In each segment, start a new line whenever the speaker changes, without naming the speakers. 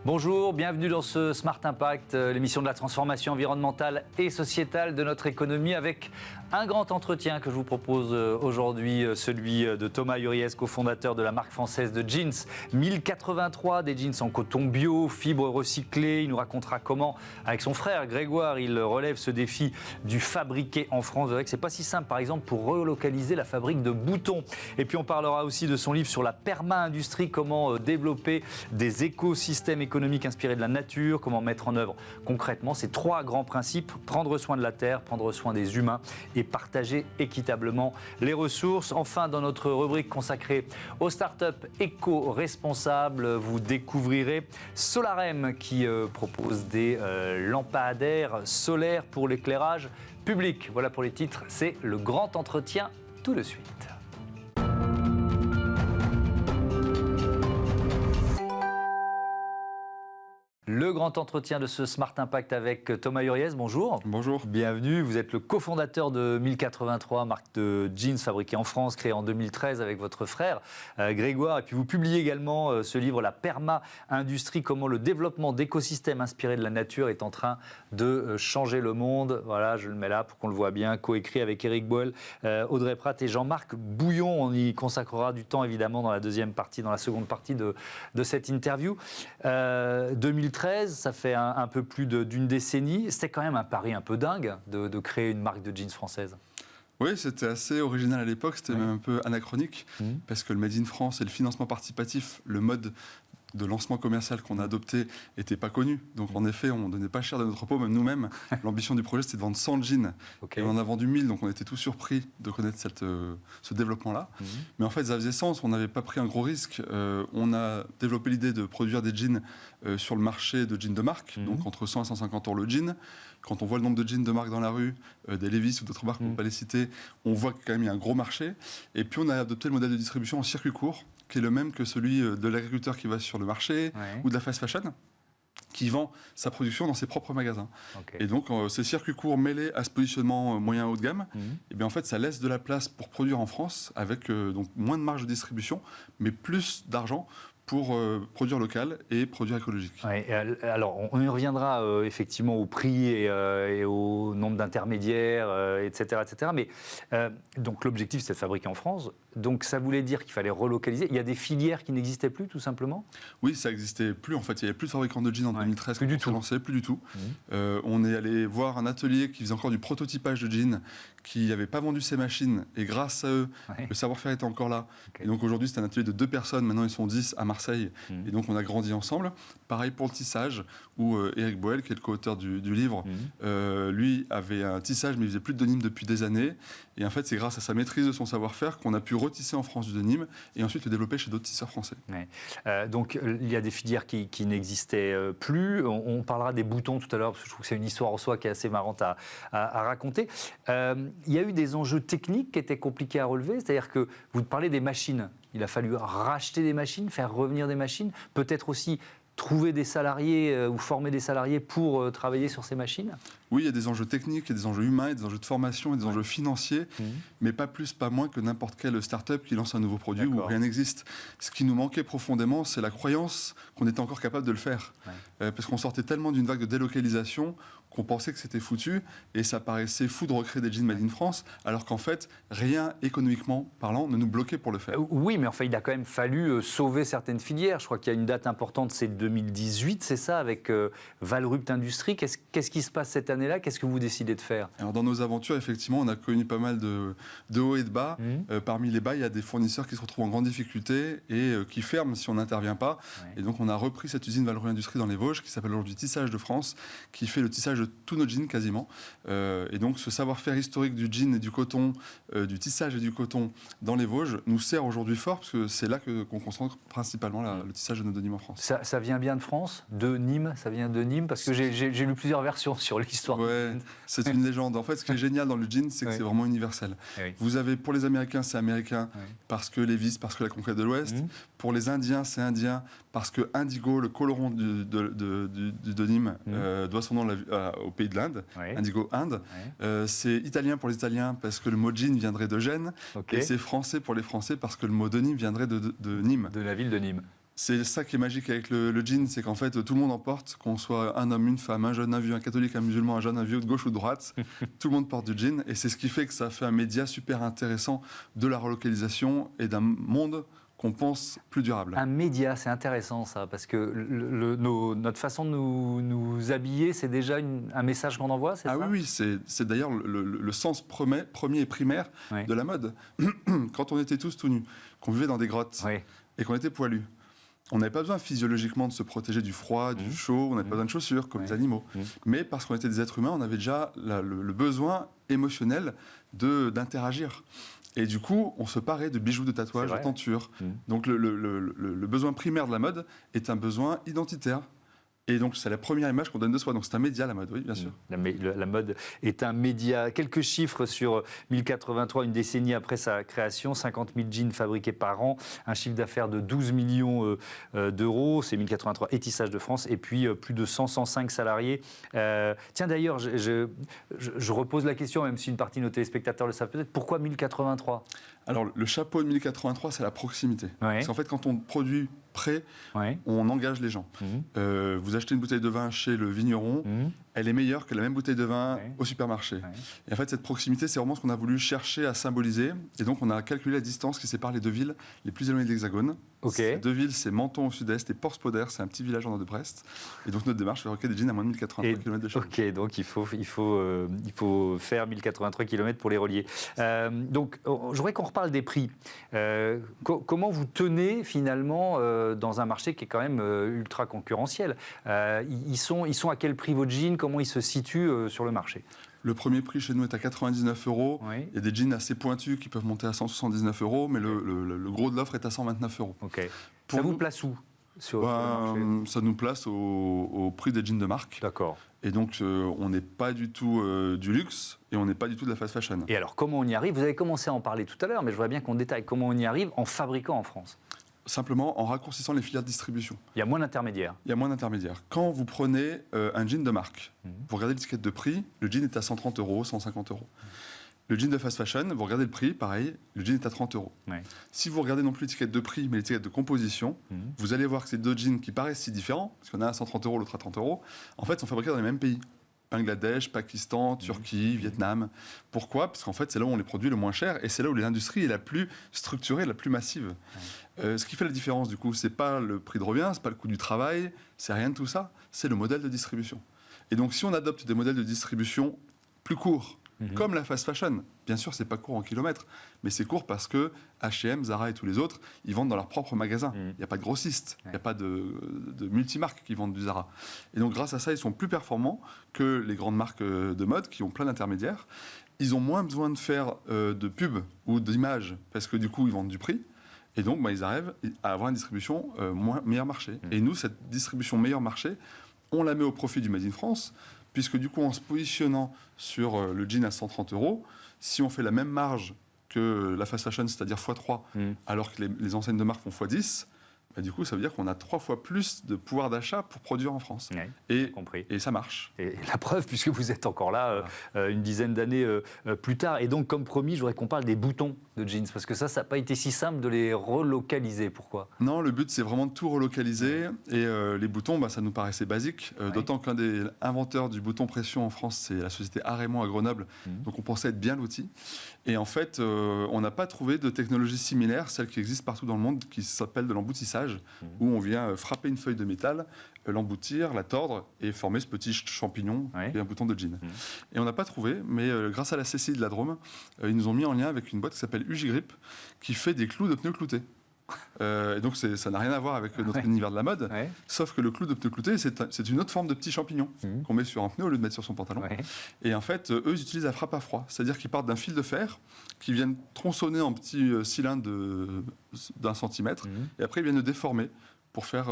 Bonjour, bienvenue dans ce Smart Impact, l'émission de la transformation environnementale et sociétale de notre économie avec un grand entretien que je vous propose aujourd'hui, celui de Thomas Uriez, cofondateur de la marque française de jeans 1083, des jeans en coton bio, fibres recyclées. Il nous racontera comment, avec son frère Grégoire, il relève ce défi du fabriqué en France. Vous verrez que c'est pas si simple, par exemple, pour relocaliser la fabrique de boutons. Et puis on parlera aussi de son livre sur la perma-industrie, comment développer des écosystèmes économiques inspirés de la nature, comment mettre en œuvre concrètement ces trois grands principes: prendre soin de la terre, prendre soin des humains et partager équitablement les ressources. Enfin, dans notre rubrique consacrée aux startups éco-responsables, vous découvrirez Solarem qui propose des lampadaires solaires pour l'éclairage public. Voilà pour les titres, c'est le grand entretien tout de suite. Le grand entretien de ce Smart Impact avec Thomas Uriez, bonjour.
Bonjour.
Bienvenue, vous êtes le cofondateur de 1083, marque de jeans fabriquée en France, créée en 2013 avec votre frère Grégoire. Et puis vous publiez également ce livre, La perma-industrie, comment le développement d'écosystèmes inspirés de la nature est en train de changer le monde. Voilà, je le mets là pour qu'on le voit bien, coécrit avec Éric Boel, Audrey Pratt et Jean-Marc Bouillon. On y consacrera du temps évidemment dans la seconde partie de cette interview. 2013, ça fait un peu plus d'une décennie. C'était quand même un pari un peu dingue de créer une marque de jeans française.
Oui, c'était assez original à l'époque, c'était même un peu anachronique, parce que le Made in France et le financement participatif, le mode de lancement commercial qu'on a adopté n'était pas connu. Donc en effet, on ne donnait pas cher de notre peau, même nous-mêmes. L'ambition du projet, c'était de vendre 100 jeans. Okay. Et on en a vendu 1000, donc on était tous surpris de connaître ce développement-là. Mais en fait, ça faisait sens, on n'avait pas pris un gros risque. On a développé l'idée de produire des jeans sur le marché de jeans de marque, donc entre 100 et 150 € le jean. Quand on voit le nombre de jeans de marque dans la rue, des Levi's ou d'autres marques, on ne peut pas les citer, on voit qu'il y a un gros marché. Et puis on a adopté le modèle de distribution en circuit court, qui est le même que celui de l'agriculteur qui va sur le marché ou de la fast fashion, qui vend sa production dans ses propres magasins. Okay. Et donc, ces circuits courts mêlés à ce positionnement moyen haut de gamme, et bien en fait, ça laisse de la place pour produire en France avec donc moins de marge de distribution, mais plus d'argent pour produire local et produire écologique.
Ouais, alors, on y reviendra effectivement au prix et au nombre d'intermédiaires, etc., etc. Mais donc l'objectif, c'était de fabriquer en France. Donc ça voulait dire qu'il fallait relocaliser. Il y a des filières qui n'existaient plus, tout simplement ?
Oui, ça n'existait plus. En fait, il n'y avait plus de fabricants de jeans en 2013.
Plus du tout.
Plus du tout. On est allé voir un atelier qui faisait encore du prototypage de jeans, qui n'avait pas vendu ses machines. Et grâce à eux, le savoir-faire était encore là. Okay. Et donc aujourd'hui, c'est un atelier de 2 personnes. Maintenant, ils sont 10 à Marseille. Et donc, on a grandi ensemble. Pareil pour le tissage, où Éric Boel, qui est le co-auteur du livre, lui avait un tissage, mais il faisait plus de denim depuis des années. Et en fait, c'est grâce à sa maîtrise de son savoir-faire qu'on a pu retisser en France du denim et ensuite le développer chez d'autres tisseurs français.
Donc, il y a des filières qui n'existaient plus. On parlera des boutons tout à l'heure, parce que je trouve que c'est une histoire en soi qui est assez marrante à raconter. Il y a eu des enjeux techniques qui étaient compliqués à relever. C'est-à-dire que vous parlez des machines. Il a fallu racheter des machines, faire revenir des machines, peut-être aussi trouver des salariés ou former des salariés pour travailler sur ces machines ?
Oui, il y a des enjeux techniques, il y a des enjeux humains, il y a des enjeux de formation, il y a des enjeux financiers, mais pas plus, pas moins que n'importe quelle start-up qui lance un nouveau produit où rien n'existe. Ce qui nous manquait profondément, c'est la croyance qu'on était encore capable de le faire. Parce qu'on sortait tellement d'une vague de délocalisation qu'on pensait que c'était foutu, et ça paraissait fou de recréer des jeans made in France, alors qu'en fait, rien économiquement parlant ne nous bloquait pour le faire.
Oui, mais enfin, il a quand même fallu sauver certaines filières. Je crois qu'il y a une date importante, c'est 2018, c'est ça, avec Valrupt Industrie. Qu'est-ce qui se passe cette année-là ? Qu'est-ce que vous décidez de faire ?
Alors, dans nos aventures, effectivement, on a connu pas mal de hauts et de bas. Parmi les bas, il y a des fournisseurs qui se retrouvent en grande difficulté et qui ferment si on n'intervient pas. Et donc, on a repris cette usine Valrupt Industrie dans les Vosges, qui s'appelle aujourd'hui Tissage de France, qui fait le tissage de tous nos jeans quasiment. Et donc, ce savoir-faire historique du jean et du coton, du tissage et du coton dans les Vosges, nous sert aujourd'hui fort, parce que c'est là qu'on concentre principalement le tissage de nos denim en France.
Ça vient bien de France ? De Nîmes ? Ça vient de Nîmes ? Parce que j'ai lu plusieurs versions sur l'histoire.
Ouais, c'est une légende. En fait, ce qui est génial dans le jean, c'est que c'est vraiment universel. Vous avez, pour les Américains, c'est américain, parce que Levi's, parce que la conquête de l'Ouest. Pour les Indiens, c'est indien, parce que Indigo, le coloron du denim, doit son nom au pays de l'Inde, Indigo, Inde. C'est italien pour les Italiens, parce que le mot jean viendrait de Gênes. Et c'est français pour les Français, parce que le mot denim viendrait de Nîmes.
De la ville de Nîmes.
C'est ça qui est magique avec le jean, c'est qu'en fait, tout le monde en porte, qu'on soit un homme, une femme, un jeune, un vieux, un catholique, un musulman, un jeune, un vieux, de gauche ou de droite, tout le monde porte du jean. Et c'est ce qui fait que ça fait un média super intéressant de la relocalisation et d'un monde qu'on pense plus durable.
Un média, c'est intéressant ça, parce que notre façon de nous habiller, c'est déjà un message qu'on envoie, c'est ça?
Oui, c'est d'ailleurs le sens premier et primaire de la mode. Quand on était tous tout nus, qu'on vivait dans des grottes et qu'on était poilus, on n'avait pas besoin physiologiquement de se protéger du froid, du chaud, on n'avait pas besoin de chaussures comme les animaux. Mais parce qu'on était des êtres humains, on avait déjà le besoin émotionnel d'interagir. Et du coup, on se parait de bijoux, de tatouages, de tentures. Donc le besoin primaire de la mode est un besoin identitaire. Et donc, c'est la première image qu'on donne de soi. Donc, c'est un média, la mode, oui, bien sûr.
La mode est un média. Quelques chiffres sur 1083, une décennie après sa création. 50 000 jeans fabriqués par an. Un chiffre d'affaires de 12 millions d'euros. C'est 1083 et Tissage de France. Et puis, plus de 105 salariés. Tiens, d'ailleurs, je repose la question, même si une partie de nos téléspectateurs le savent peut-être. Pourquoi 1083 ?
Alors, le chapeau de 1083, c'est la proximité. Parce qu'en fait, quand on produit prêt, on engage les gens. Vous achetez une bouteille de vin chez le vigneron, elle est meilleure que la même bouteille de vin au supermarché. Et en fait, cette proximité, c'est vraiment ce qu'on a voulu chercher à symboliser. Et donc, on a calculé la distance qui sépare les deux villes les plus éloignées de l'Hexagone. Ces deux villes, c'est Menton au sud-est et Porspoder, c'est un petit village en nord de Brest. Et donc, notre démarche, c'est de fabriquer des jeans à moins de 1083 km de chez nous.
Ok, donc il faut faire 1083 km pour les relier. Donc, je voudrais qu'on reparle des prix. Comment vous tenez finalement dans un marché qui est quand même ultra concurrentiel? Ils sont à quel prix vos jeans? Comment ils se situent sur le marché?
Le premier prix chez nous est à 99 €. Il y a des jeans assez pointus qui peuvent monter à 179 €, mais le gros de l'offre est à 129 €.
Okay. Ça vous place où sur le marché?
Ça nous place au prix des jeans de marque.
D'accord.
Et donc, on n'est pas du tout du luxe et on n'est pas du tout de la fast fashion.
Et alors, comment on y arrive? Vous avez commencé à en parler tout à l'heure, mais je voudrais bien qu'on détaille comment on y arrive en fabriquant en France.
Simplement en raccourcissant les filières de distribution.
Il y a moins d'intermédiaires.
Il y a moins d'intermédiaires. Quand vous prenez un jean de marque, vous regardez l'étiquette de prix, le jean est à 130 €, 150 €. Le jean de fast fashion, vous regardez le prix, pareil, le jean est à 30 €. Si vous regardez non plus l'étiquette de prix, mais l'étiquette de composition, vous allez voir que ces deux jeans qui paraissent si différents, parce qu'il y en a un à 130 €, l'autre à 30 €, en fait, sont fabriqués dans les mêmes pays. Bangladesh, Pakistan, Turquie, Vietnam. Pourquoi? Parce qu'en fait, c'est là où on les produit le moins cher et c'est là où l'industrie est la plus structurée, la plus massive. Ce qui fait la différence, du coup, c'est pas le prix de revient, c'est pas le coût du travail, c'est rien de tout ça, c'est le modèle de distribution. Et donc, si on adopte des modèles de distribution plus courts, comme la fast fashion, bien sûr, c'est pas court en kilomètres, mais c'est court parce que H&M, Zara et tous les autres, ils vendent dans leur propre magasin. Il n'y a pas de grossistes, il n'y a pas de multimarques qui vendent du Zara. Et donc, grâce à ça, ils sont plus performants que les grandes marques de mode qui ont plein d'intermédiaires. Ils ont moins besoin de faire de pub ou d'images parce que du coup, ils vendent du prix. Et donc, ils arrivent à avoir une distribution meilleur marché. Et nous, cette distribution meilleur marché, on la met au profit du Made in France, puisque du coup, en se positionnant sur le jean à 130 €, si on fait la même marge que la fast fashion, c'est-à-dire x3, alors que les enseignes de marque font x10, du coup, ça veut dire qu'on a 3 fois plus de pouvoir d'achat pour produire en France. Et ça marche.
Et la preuve, puisque vous êtes encore là une dizaine d'années plus tard. Et donc, comme promis, je voudrais qu'on parle des boutons de jeans, parce que ça n'a pas été si simple de les relocaliser. Pourquoi?
Non, le but, c'est vraiment de tout relocaliser. Et les boutons, ça nous paraissait basique. D'autant qu'un des inventeurs du bouton pression en France, c'est la société Arémont à Grenoble. Donc, on pensait être bien l'outil. Et en fait, on n'a pas trouvé de technologie similaire, celle qui existe partout dans le monde, qui s'appelle de l'emboutissage, où on vient frapper une feuille de métal, l'emboutir, la tordre et former ce petit champignon et un bouton de jean. Et on n'a pas trouvé, mais grâce à la CCI de la Drôme, ils nous ont mis en lien avec une boîte qui s'appelle UJ-Grip, qui fait des clous de pneus cloutés. Et donc ça n'a rien à voir avec notre univers de la mode, sauf que le clou de pneu clouté, c'est une autre forme de petit champignon qu'on met sur un pneu au lieu de mettre sur son pantalon. Et en fait, eux, ils utilisent la frappe à froid, c'est-à-dire qu'ils partent d'un fil de fer qui viennent tronçonner en petits cylindres d'1 centimètre, et après ils viennent le déformer pour faire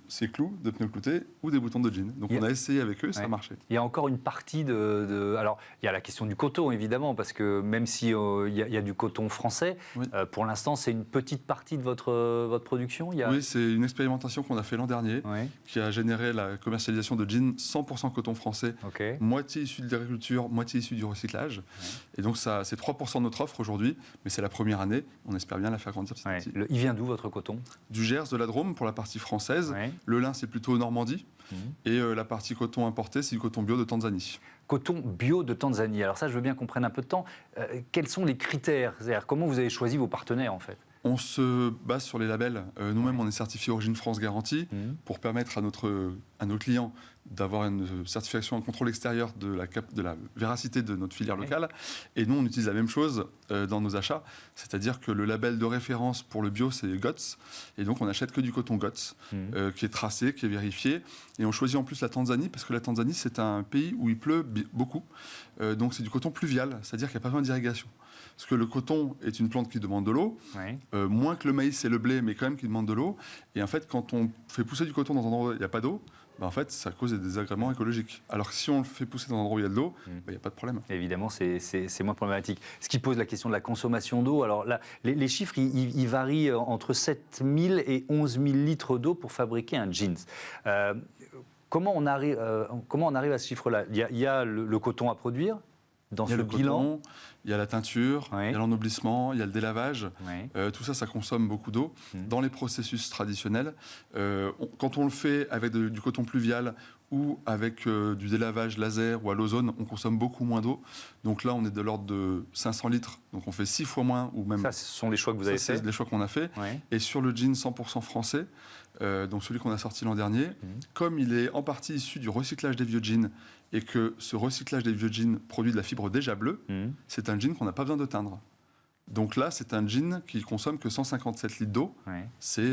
ces clous de pneus cloutés ou des boutons de jean. Donc on a essayé avec eux, ça a marché.
Il y a encore une partie Alors, il y a la question du coton, évidemment, parce que même s'il y a du coton français, pour l'instant, c'est une petite partie de votre production. Oui,
c'est une expérimentation qu'on a fait l'an dernier, qui a généré la commercialisation de jeans 100% coton français, moitié issu de l'agriculture, moitié issu du recyclage. Et donc, ça, c'est 3% de notre offre aujourd'hui, mais c'est la première année. On espère bien la faire grandir petit à petit.
Il vient d'où, votre coton?
Du Gers, de la Drôme, pour la partie française.
Ouais.
Le lin, c'est plutôt Normandie. Et la partie coton importé, c'est du coton bio de Tanzanie.
Coton bio de Tanzanie. Alors ça, je veux bien qu'on prenne un peu de temps. Quels sont les critères? C'est-à-dire, comment vous avez choisi vos partenaires, en fait?
On se base sur les labels. Nous-mêmes, on est certifié Origine France Garantie pour permettre à nos clients d'avoir une certification, un contrôle extérieur de la véracité de notre filière locale. Et nous, on utilise la même chose dans nos achats. C'est-à-dire que le label de référence pour le bio, c'est GOTS. Et donc, on n'achète que du coton GOTS, qui est tracé, qui est vérifié. Et on choisit en plus la Tanzanie, parce que la Tanzanie, c'est un pays où il pleut beaucoup. Donc, c'est du coton pluvial, c'est-à-dire qu'il n'y a pas besoin d'irrigation. Parce que le coton est une plante qui demande de l'eau, moins que le maïs et le blé, mais quand même qui demande de l'eau. Et en fait, quand on fait pousser du coton dans un endroit où il n'y a pas d'eau, en fait, ça cause des désagréments écologiques. Alors que si on le fait pousser dans un endroit où il y a de l'eau, il n'y a pas de problème.
Évidemment, c'est moins problématique. Ce qui pose la question de la consommation d'eau. Alors là, les chiffres, ils varient entre 7 000 et 11 000 litres d'eau pour fabriquer un jeans. Comment on arrive à ce chiffre-là? Il y a le coton à produire dans ce bilan.
Coton, il y a la teinture, il y a l'ennoblissement, il y a le délavage. Tout ça, ça consomme beaucoup d'eau. Dans les processus traditionnels, quand on le fait avec du coton pluvial ou avec du délavage laser ou à l'ozone, on consomme beaucoup moins d'eau. Donc là, on est de l'ordre de 500 litres. Donc on fait 6 fois moins. Ou même,
ça, ce sont les choix que vous avez faits.
C'est les choix qu'on a faits. Et sur le jean 100% français, donc celui qu'on a sorti l'an dernier, comme il est en partie issu du recyclage des vieux jeans et que ce recyclage des vieux jeans produit de la fibre déjà bleue, c'est un jean qu'on n'a pas besoin de teindre. Donc là, c'est un jean qui consomme que 157 litres d'eau. C'est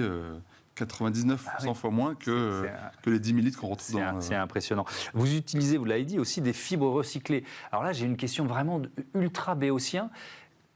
99% fois moins que les 10 000 litres qu'on retrouve dans...
C'est impressionnant. Vous utilisez, vous l'avez dit, aussi des fibres recyclées. Alors là, j'ai une question vraiment ultra béotien.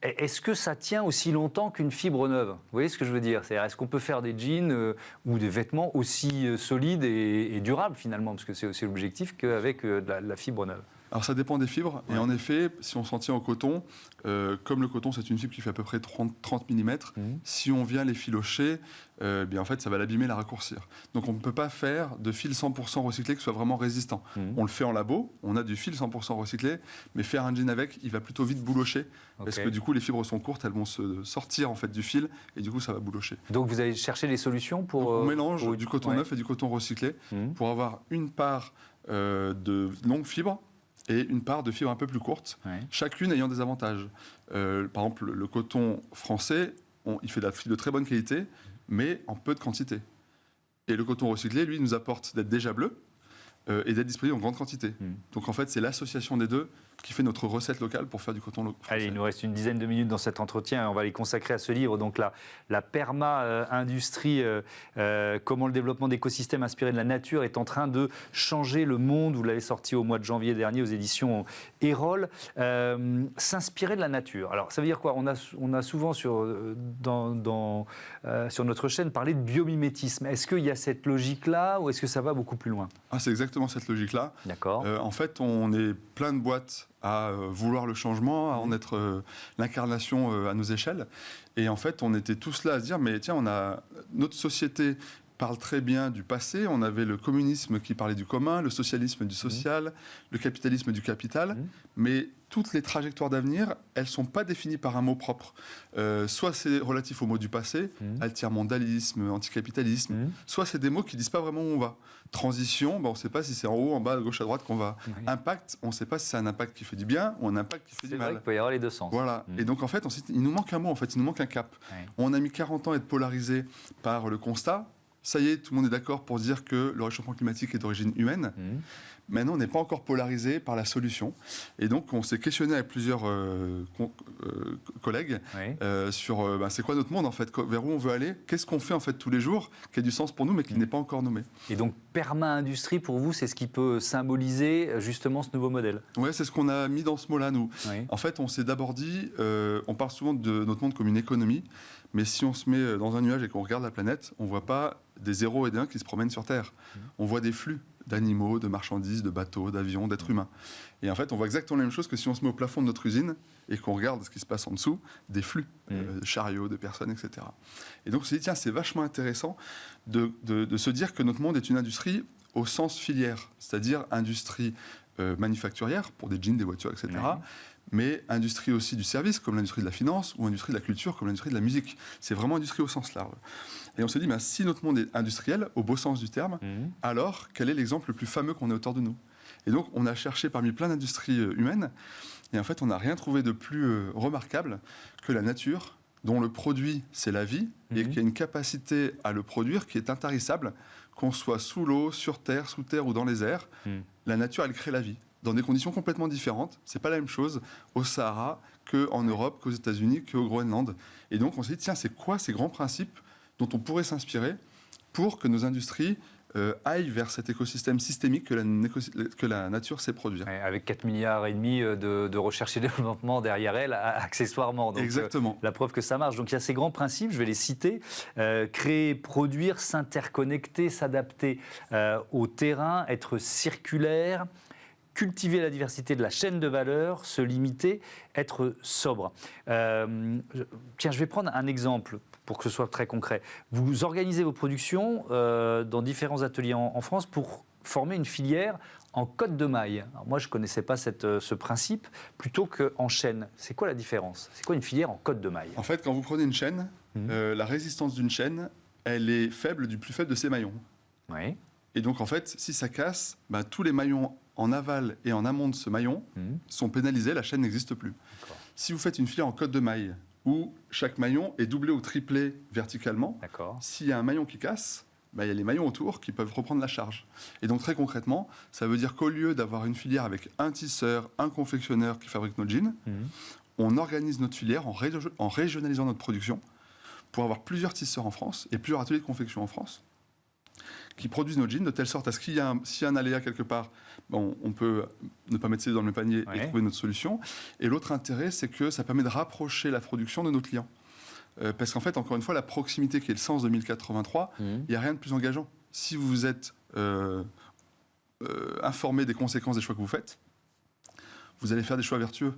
Est-ce que ça tient aussi longtemps qu'une fibre neuve? Vous voyez ce que je veux dire? C'est-à-dire, est-ce qu'on peut faire des jeans ou des vêtements aussi solides et durables finalement? Parce que c'est aussi l'objectif qu'avec de la fibre neuve. Alors
ça dépend des fibres. Et en effet, si on s'en tient au coton, comme le coton c'est une fibre qui fait à peu près 30 mm, si on vient les filocher, bien en fait ça va l'abîmer, la raccourcir. Donc on ne peut pas faire de fil 100% recyclé qui soit vraiment résistant. On le fait en labo, on a du fil 100% recyclé, mais faire un jean avec, il va plutôt vite boulocher. Parce que du coup les fibres sont courtes, elles vont se sortir en fait du fil et du coup ça va boulocher.
Donc vous avez cherché des solutions pour...
Donc, on mélange du coton neuf et du coton recyclé pour avoir une part de longue fibre et une part de fibres un peu plus courtes, chacune ayant des avantages. Par exemple, le coton français, il fait de très bonne qualité, mais en peu de quantité. Et le coton recyclé, lui, nous apporte d'être déjà bleu et d'être disponible en grande quantité. Donc en fait, c'est l'association des deux qui fait notre recette locale pour faire du coton français.
Allez, il nous reste une dizaine de minutes dans cet entretien. On va les consacrer à ce livre, donc la perma-industrie, comment le développement d'écosystèmes inspirés de la nature est en train de changer le monde. Vous l'avez sorti au mois de janvier dernier aux éditions Erol. S'inspirer de la nature. Alors, ça veut dire quoi? On a souvent sur notre chaîne parlé de biomimétisme. Est-ce qu'il y a cette logique-là ou est-ce que ça va beaucoup plus loin?
C'est exactement cette logique-là.
D'accord.
En fait, on est plein de boîtes à vouloir le changement, à en être l'incarnation à nos échelles. Et en fait, on était tous là à se dire, mais tiens, notre société parle très bien du passé. On avait le communisme qui parlait du commun, le socialisme du social, le capitalisme du capital. Mais toutes les trajectoires d'avenir, elles ne sont pas définies par un mot propre. Soit c'est relatif aux mots du passé, altermondialisme, anticapitalisme, soit c'est des mots qui ne disent pas vraiment où on va. Transition, on ne sait pas si c'est en haut, en bas, à gauche, à droite qu'on va. Impact, on ne sait pas si c'est un impact qui fait du bien ou un impact qui fait du mal.
C'est vrai qu'il peut y avoir les deux sens.
Voilà. Et donc en fait, il nous manque un mot, en fait, il nous manque un cap. On a mis 40 ans à être polarisé par le constat. Ça y est, tout le monde est d'accord pour dire que le réchauffement climatique est d'origine humaine. Maintenant, on n'est pas encore polarisé par la solution. Et donc, on s'est questionné avec plusieurs collègues sur c'est quoi notre monde, en fait, vers où on veut aller, qu'est-ce qu'on fait, en fait, tous les jours, qui a du sens pour nous, mais qui n'est pas encore nommé.
Et donc, perma-industrie, pour vous, c'est ce qui peut symboliser, justement, ce nouveau modèle?
Oui, c'est ce qu'on a mis dans ce mot-là, nous. En fait, on s'est d'abord dit, on parle souvent de notre monde comme une économie, mais si on se met dans un nuage et qu'on regarde la planète, on ne voit pas des 0 et des 1 qui se promènent sur Terre. On voit des flux d'animaux, de marchandises, de bateaux, d'avions, d'êtres humains. Et en fait, on voit exactement la même chose que si on se met au plafond de notre usine et qu'on regarde ce qui se passe en dessous, des flux, de chariots, de personnes, etc. Et donc, on s'est dit, tiens, c'est vachement intéressant de se dire que notre monde est une industrie au sens filière, c'est-à-dire industrie manufacturière, pour des jeans, des voitures, etc., mais industrie aussi du service, comme l'industrie de la finance, ou industrie de la culture, comme l'industrie de la musique. C'est vraiment industrie au sens large. Et on se dit, si notre monde est industriel, au beau sens du terme, alors quel est l'exemple le plus fameux qu'on ait autour de nous ? Et donc, on a cherché parmi plein d'industries humaines, et en fait, on n'a rien trouvé de plus remarquable que la nature, dont le produit, c'est la vie, et qui a une capacité à le produire qui est intarissable, qu'on soit sous l'eau, sur terre, sous terre ou dans les airs. La nature, elle crée la vie, dans des conditions complètement différentes. C'est pas la même chose au Sahara qu'en Europe, qu'aux États-Unis, qu'au Groenland. Et donc, on s'est dit, tiens, c'est quoi ces grands principes dont on pourrait s'inspirer pour que nos industries aillent vers cet écosystème systémique que la nature sait produire.
Avec 4,5 milliards de recherche et développement derrière elle, accessoirement. Donc,
exactement.
La preuve que ça marche. Donc il y a ces grands principes, je vais les citer. Créer, produire, s'interconnecter, s'adapter au terrain, être circulaire, cultiver la diversité de la chaîne de valeur, se limiter, être sobre. Tiens, je vais prendre un exemple pour que ce soit très concret. Vous organisez vos productions dans différents ateliers en France pour former une filière en côte de maille. Alors moi, je ne connaissais pas ce principe, plutôt qu'en chaîne. C'est quoi la différence ? C'est quoi une filière en côte de maille ?
En fait, quand vous prenez une chaîne, la résistance d'une chaîne, elle est faible du plus faible de ses maillons.
Oui.
Et donc, en fait, si ça casse, tous les maillons en aval et en amont de ce maillon sont pénalisés, la chaîne n'existe plus.
D'accord.
Si vous faites une filière en côte de maille, où chaque maillon est doublé ou triplé verticalement, s'il y a un maillon qui casse, il y a les maillons autour qui peuvent reprendre la charge. Et donc, très concrètement, ça veut dire qu'au lieu d'avoir une filière avec un tisseur, un confectionneur qui fabrique nos jeans, on organise notre filière en régionalisant notre production pour avoir plusieurs tisseurs en France et plusieurs ateliers de confection en France qui produisent nos jeans de telle sorte à ce qu'il y a s'il y a un aléa quelque part, on peut ne pas mettre ses deux dans le même panier et trouver notre solution. Et l'autre intérêt, c'est que ça permet de rapprocher la production de nos clients. Parce qu'en fait, encore une fois, la proximité qui est le sens de 1083, il n'y a rien de plus engageant. Si vous êtes informé des conséquences des choix que vous faites, vous allez faire des choix vertueux.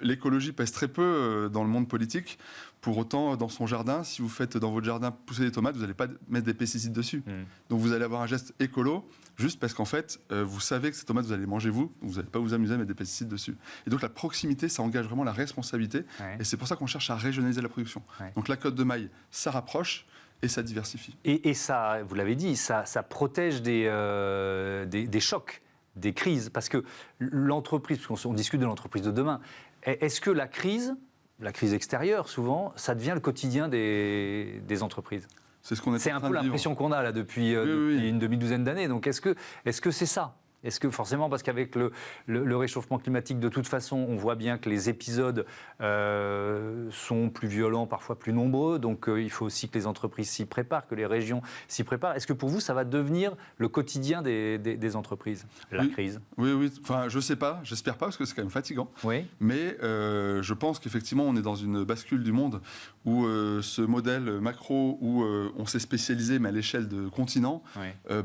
L'écologie pèse très peu dans le monde politique. Pour autant, dans son jardin, si vous faites dans votre jardin pousser des tomates, vous n'allez pas mettre des pesticides dessus. Donc vous allez avoir un geste écolo, juste parce qu'en fait, vous savez que ces tomates, vous allez les manger vous n'allez pas vous amuser à mettre des pesticides dessus. Et donc la proximité, ça engage vraiment la responsabilité. Et c'est pour ça qu'on cherche à régionaliser la production. Donc la côte de maille, ça rapproche et ça diversifie.
Et ça, vous l'avez dit, ça protège des chocs, des crises, parce que l'entreprise, parce qu'on discute de l'entreprise de demain, est-ce que la crise extérieure, souvent, ça devient le quotidien des entreprises ?
C'est
un peu l'impression qu'on a là depuis une demi-douzaine d'années. Donc est-ce que c'est ça ? Est-ce que forcément, parce qu'avec le réchauffement climatique, de toute façon, on voit bien que les épisodes sont plus violents, parfois plus nombreux, donc il faut aussi que les entreprises s'y préparent, que les régions s'y préparent. Est-ce que pour vous, ça va devenir le quotidien des entreprises, la crise ?
Oui. Enfin, je ne sais pas, j'espère pas, parce que c'est quand même fatigant.
Oui.
Mais je pense qu'effectivement, on est dans une bascule du monde où ce modèle macro, où on s'est spécialisé, mais à l'échelle de continent,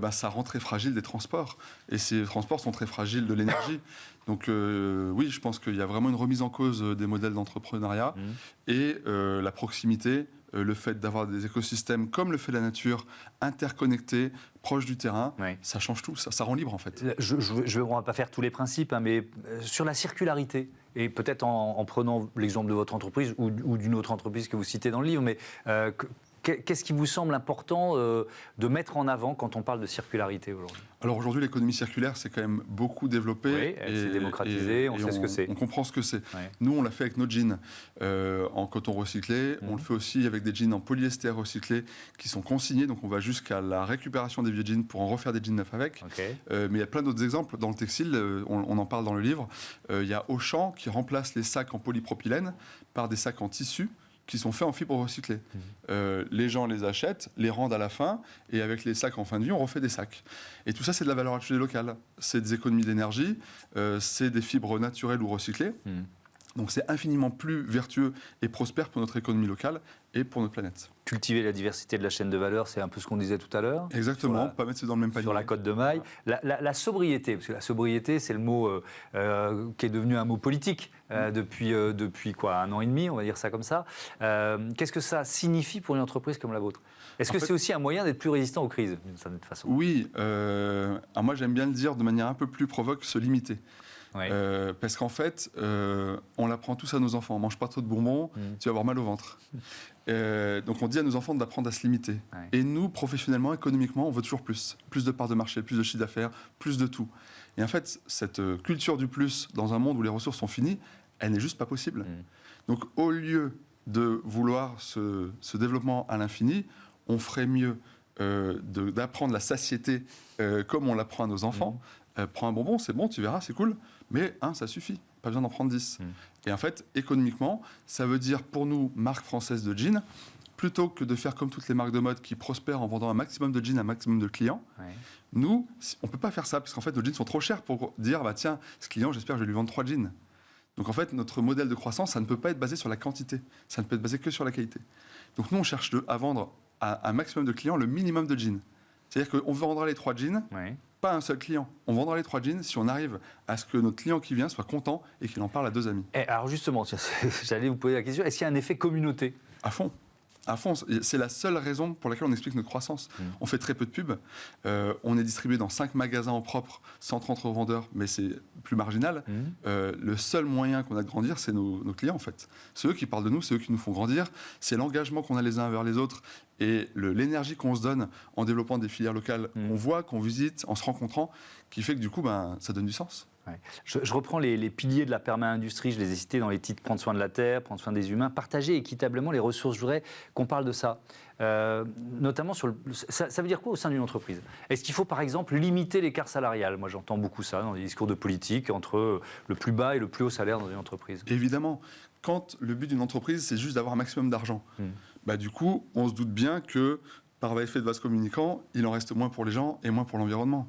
ça rend très fragile des transports. Et ces transports sont très fragiles de l'énergie. Donc oui, je pense qu'il y a vraiment une remise en cause des modèles d'entrepreneuriat et la proximité, le fait d'avoir des écosystèmes comme le fait la nature, interconnectés, proches du terrain, ça change tout, ça rend libre en fait.
On ne va pas faire tous les principes, mais sur la circularité, et peut-être en prenant l'exemple de votre entreprise ou d'une autre entreprise que vous citez dans le livre, mais qu'est-ce qui vous semble important de mettre en avant quand on parle de circularité aujourd'hui ?
Alors aujourd'hui, l'économie circulaire, c'est quand même beaucoup développé.
Oui, elle s'est démocratisée, on sait ce que c'est.
On comprend ce que c'est. Nous, on l'a fait avec nos jeans en coton recyclé. On le fait aussi avec des jeans en polyester recyclé qui sont consignés. Donc on va jusqu'à la récupération des vieux jeans pour en refaire des jeans neufs avec. Mais il y a plein d'autres exemples. Dans le textile, on en parle dans le livre. Il y a Auchan qui remplace les sacs en polypropylène par des sacs en tissu qui sont faits en fibre recyclée. Les gens les achètent, les rendent à la fin, et avec les sacs en fin de vie, on refait des sacs. Et tout ça, c'est de la valeur ajoutée locale. C'est des économies d'énergie, c'est des fibres naturelles ou recyclées. Donc c'est infiniment plus vertueux et prospère pour notre économie locale et pour notre planète.
Cultiver la diversité de la chaîne de valeur, c'est un peu ce qu'on disait tout à l'heure.
Exactement, pas mettre ça dans le même panier.
Sur la côte de maille. La sobriété, parce que la sobriété, c'est le mot qui est devenu un mot politique depuis quoi, 1 an et demi, on va dire ça comme ça. Qu'est-ce que ça signifie pour une entreprise comme la vôtre ? Est-ce que c'est aussi un moyen d'être plus résistant aux crises, d'une certaine façon ?
Oui, alors moi j'aime bien le dire de manière un peu plus provoque, se limiter.
Oui.
Parce qu'en fait, on l'apprend tous à nos enfants. Mange pas trop de bonbons, tu vas avoir mal au ventre. Donc on dit à nos enfants d'apprendre à se limiter.
Ouais.
Et nous, professionnellement, économiquement, on veut toujours plus. Plus de parts de marché, plus de chiffre d'affaires, plus de tout. Et en fait, cette culture du plus, dans un monde où les ressources sont finies, elle n'est juste pas possible. Donc au lieu de vouloir ce développement à l'infini, on ferait mieux d'apprendre la satiété comme on l'apprend à nos enfants. Prends un bonbon, c'est bon, tu verras, c'est cool, mais ça suffit, pas besoin d'en prendre 10. Et en fait, économiquement, ça veut dire pour nous, marque française de jeans, plutôt que de faire comme toutes les marques de mode qui prospèrent en vendant un maximum de jeans à un maximum de clients, nous, on ne peut pas faire ça, parce qu'en fait, nos jeans sont trop chers pour dire, bah, tiens, ce client, j'espère que je vais lui vendre 3 jeans. Donc en fait, notre modèle de croissance, ça ne peut pas être basé sur la quantité, ça ne peut être basé que sur la qualité. Donc nous, on cherche à vendre à un maximum de clients le minimum de jeans. C'est-à-dire qu'on vendra les 3 jeans, pas un seul client. On vendra les 3 jeans si on arrive à ce que notre client qui vient soit content et qu'il en parle à 2 amis.
Et alors justement, j'allais vous poser la question, est-ce qu'il y a un effet communauté ?
À fond. À fond, c'est la seule raison pour laquelle on explique notre croissance. On fait très peu de pubs. On est distribué dans 5 magasins en propre, 130 revendeurs, mais c'est plus marginal. Le seul moyen qu'on a de grandir, c'est nos clients, en fait. C'est eux qui parlent de nous, c'est eux qui nous font grandir. C'est l'engagement qu'on a les uns vers les autres et l'énergie qu'on se donne en développant des filières locales qu'on voit, qu'on visite, en se rencontrant, qui fait que du coup, ça donne du sens.
Ouais. Je reprends les piliers de la perma-industrie, je les ai cités dans les titres: prendre soin de la terre, prendre soin des humains, partager équitablement les ressources. Je voudrais qu'on parle de ça. Notamment ça veut dire quoi au sein d'une entreprise ? Est-ce qu'il faut par exemple limiter l'écart salarial ? Moi j'entends beaucoup ça dans les discours de politique entre le plus bas et le plus haut salaire dans une entreprise.
Évidemment, quand le but d'une entreprise c'est juste d'avoir un maximum d'argent, du coup on se doute bien que par effet de vase communicant, il en reste moins pour les gens et moins pour l'environnement.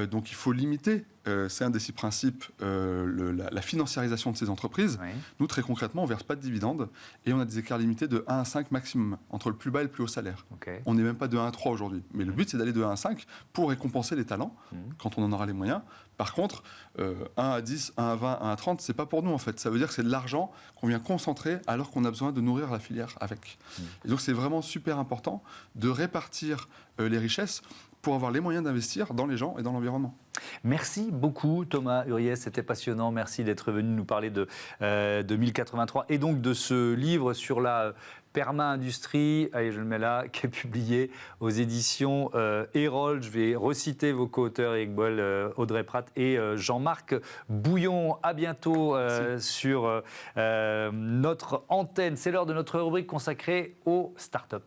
Donc il faut limiter, c'est un des 6 principes, la financiarisation de ces entreprises. Nous, très concrètement, on ne verse pas de dividendes et on a des écarts limités de 1 à 5 maximum, entre le plus bas et le plus haut salaire. On n'est même pas de 1 à 3 aujourd'hui. Mais le but, c'est d'aller de 1 à 5 pour récompenser les talents, quand on en aura les moyens. Par contre, 1 à 10, 1 à 20, 1 à 30, c'est pas pour nous en fait. Ça veut dire que c'est de l'argent qu'on vient concentrer alors qu'on a besoin de nourrir la filière avec. Et donc c'est vraiment super important de répartir les richesses pour avoir les moyens d'investir dans les gens et dans l'environnement.
Merci beaucoup Thomas Huriès, c'était passionnant. Merci d'être venu nous parler de 1083 et donc de ce livre sur la perma-industrie, allez je le mets là, qui est publié aux éditions Erol. Je vais reciter vos co-auteurs, Éric Boel, Audrey Pratt et Jean-Marc Bouillon. À bientôt sur notre antenne. C'est l'heure de notre rubrique consacrée aux startups.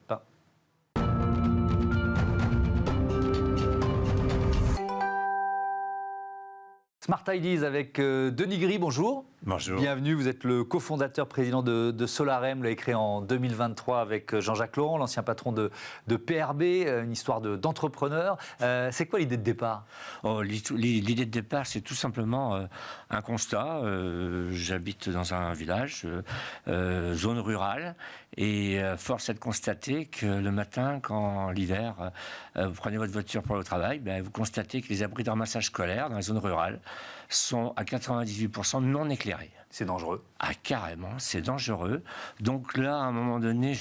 Smart Ideas avec Denis Gris, bonjour.
Bonjour.
Bienvenue, vous êtes le cofondateur, président de Solarem, vous l'avez créé en 2023 avec Jean-Jacques Laurent, l'ancien patron de PRB, une histoire d'entrepreneur. C'est quoi l'idée de départ ?
L'idée de départ, c'est tout simplement un constat. J'habite dans un village, zone rurale, et force est de constater que le matin, quand l'hiver, vous prenez votre voiture pour aller au travail, vous constatez que les abris de ramassage scolaire dans les zones rurales sont à 98% non éclairés.
C'est dangereux.
Ah, carrément, c'est dangereux. Donc là, à un moment donné,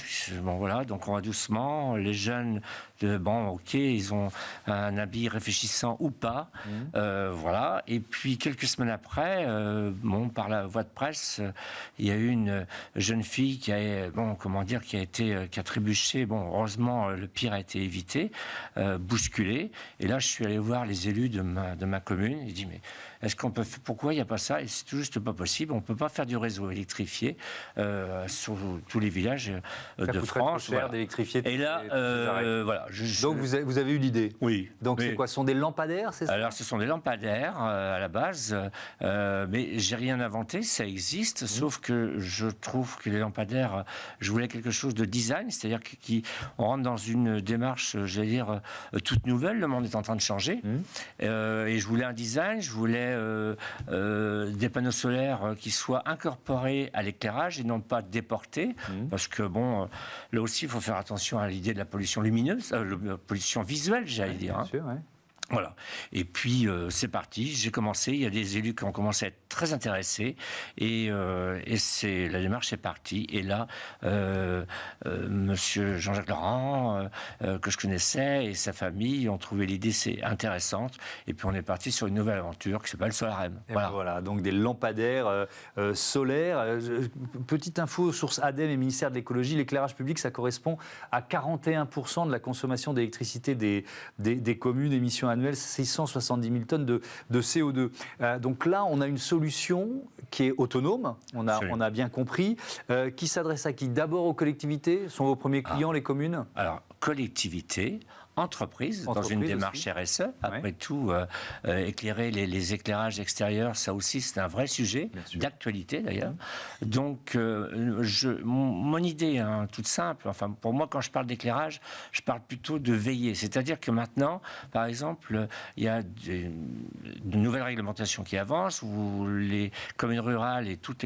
donc on va doucement. Les jeunes, ok, ils ont un habit réfléchissant ou pas. Voilà. Et puis, quelques semaines après, par la voie de presse, il y a eu une jeune fille qui a trébuché. Heureusement, le pire a été évité, bousculé. Et là, je suis allé voir les élus de ma commune. J'ai dit, mais pourquoi il n'y a pas ça ? Et c'est tout juste pas possible. On ne peut pas faire du réseau électrifié sur tous les villages de France.
Ça coûterait d'électrifier.
Et là, voilà.
Donc vous avez eu l'idée.
Oui.
Donc c'est quoi ? Ce sont des lampadaires, c'est ça ?
Alors ce sont des lampadaires à la base, mais j'ai rien inventé, ça existe. Sauf que je trouve que les lampadaires, je voulais quelque chose de design, c'est-à-dire qu'on rentre dans une démarche, j'allais dire, toute nouvelle. Le monde est en train de changer. Et je voulais un design, je voulais des panneaux solaires qui qui soit incorporé à l'éclairage et non pas déporté, parce que bon, là aussi, il faut faire attention à l'idée de la pollution lumineuse, la pollution visuelle, j'allais dire.
Bien sûr, ouais.
Voilà. Et puis, c'est parti. J'ai commencé. Il y a des élus qui ont commencé à être très intéressés. Et la démarche est partie. Et là, monsieur Jean-Jacques Laurent, que je connaissais, et sa famille ont trouvé l'idée intéressante. Et puis, on est parti sur une nouvelle aventure qui s'appelle Solarem.
Voilà, donc des lampadaires solaires. Petite info, source ADEME et ministère de l'écologie, l'éclairage public, ça correspond à 41% de la consommation d'électricité des communes, émissions annuelles, 670 000 tonnes de CO2. Donc là, on a une solution qui est autonome, on a bien compris, qui s'adresse à qui? D'abord aux collectivités, sont vos premiers clients, les communes?
Alors, collectivités, entreprises, dans une démarche aussi. RSE. Après tout, éclairer les éclairages extérieurs, ça aussi, c'est un vrai sujet, d'actualité d'ailleurs. Donc, mon idée, toute simple, enfin, pour moi, quand je parle d'éclairage, je parle plutôt de veiller. C'est-à-dire que maintenant, par exemple, il y a de nouvelles réglementations qui avancent, où les communes rurales et toutes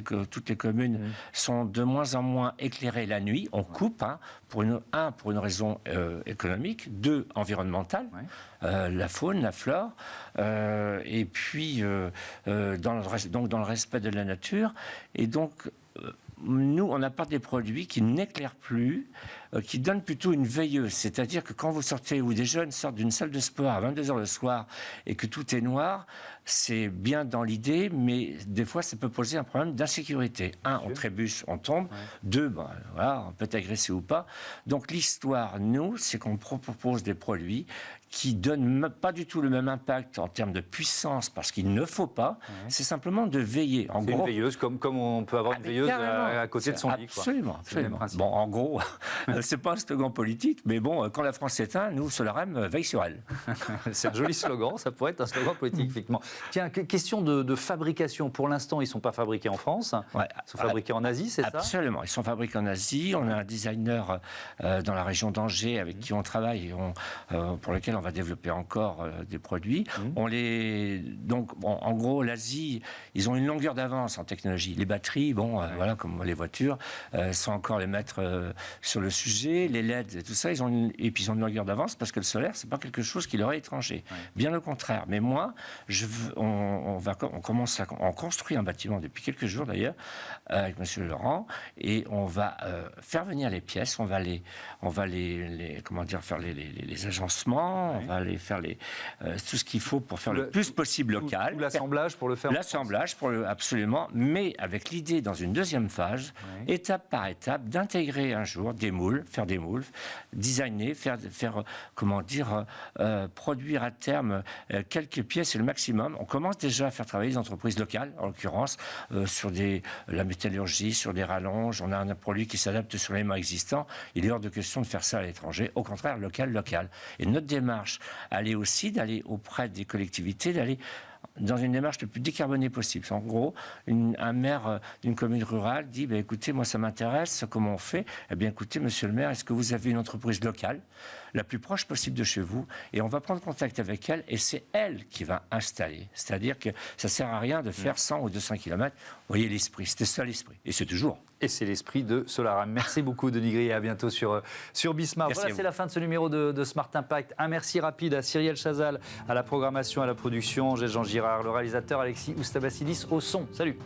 les communes sont de moins en moins éclairées la nuit. On coupe, pour une raison économique, 2, environnementale, la faune, la flore, et puis dans le respect de la nature. Et donc, nous, on apporte des produits qui n'éclairent plus, qui donnent plutôt une veilleuse. C'est-à-dire que quand vous sortez, ou des jeunes sortent d'une salle de sport à 22h le soir et que tout est noir, c'est bien dans l'idée, mais des fois, ça peut poser un problème d'insécurité. 1, on trébuche, on tombe. 2, on peut être agressé ou pas. Donc l'histoire, nous, c'est qu'on propose des produits qui donnent pas du tout le même impact en termes de puissance, parce qu'il ne faut pas, c'est simplement de veiller. En gros,
une veilleuse, comme on peut avoir une veilleuse à côté de son lit.
Absolument. Bon, en gros, c'est pas un slogan politique, mais bon, quand la France s'éteint, nous, Solarem, veille sur elle.
C'est un joli slogan, ça pourrait être un slogan politique, effectivement. Tiens, question de fabrication. Pour l'instant, ils ne sont pas fabriqués en France, ils sont fabriqués en Asie, c'est ça?
Absolument, ils sont fabriqués en Asie. On a un designer dans la région d'Angers avec qui on travaille, pour lequel on va développer encore des produits. En gros, l'Asie, ils ont une longueur d'avance en technologie. Les batteries, voilà, comme les voitures, sont encore les maîtres sur le sujet. Les LED et tout ça, et puis ils ont une longueur d'avance parce que le solaire, c'est pas quelque chose qui leur est étranger. Bien au contraire. Mais moi, on construit un bâtiment depuis quelques jours d'ailleurs avec Monsieur Laurent, et on va faire venir les pièces, on va faire les agencements. On va aller faire tout ce qu'il faut pour faire le plus possible local.
Tout l'assemblage pour le faire.
L'assemblage, absolument, mais avec l'idée, dans une deuxième phase, étape par étape, d'intégrer un jour des moules, faire des moules, designer, produire à terme quelques pièces, c'est le maximum. On commence déjà à faire travailler les entreprises locales, en l'occurrence, sur la métallurgie, sur des rallonges. On a un produit qui s'adapte sur les éléments existants. Il est hors de question de faire ça à l'étranger. Au contraire, local. Et notre démarche, d'aller auprès des collectivités, d'aller dans une démarche le plus décarbonée possible. En gros, un maire d'une commune rurale dit écoutez, moi ça m'intéresse, comment on fait? Eh bien écoutez, monsieur le maire, est-ce que vous avez une entreprise locale, la plus proche possible de chez vous, et on va prendre contact avec elle, et c'est elle qui va installer. C'est-à-dire que ça ne sert à rien de faire 100 ou 200 km. Vous voyez l'esprit, c'était ça l'esprit, et c'est toujours.
Et c'est l'esprit de Solarem. Merci beaucoup, Denis Gris, à bientôt sur Bismarck. Voilà, c'est la fin de ce numéro de Smart Impact. Un merci rapide à Cyrielle Chazal, à la programmation, à la production, Angèle Jean Girard, le réalisateur Alexis Oustabassidis au son. Salut.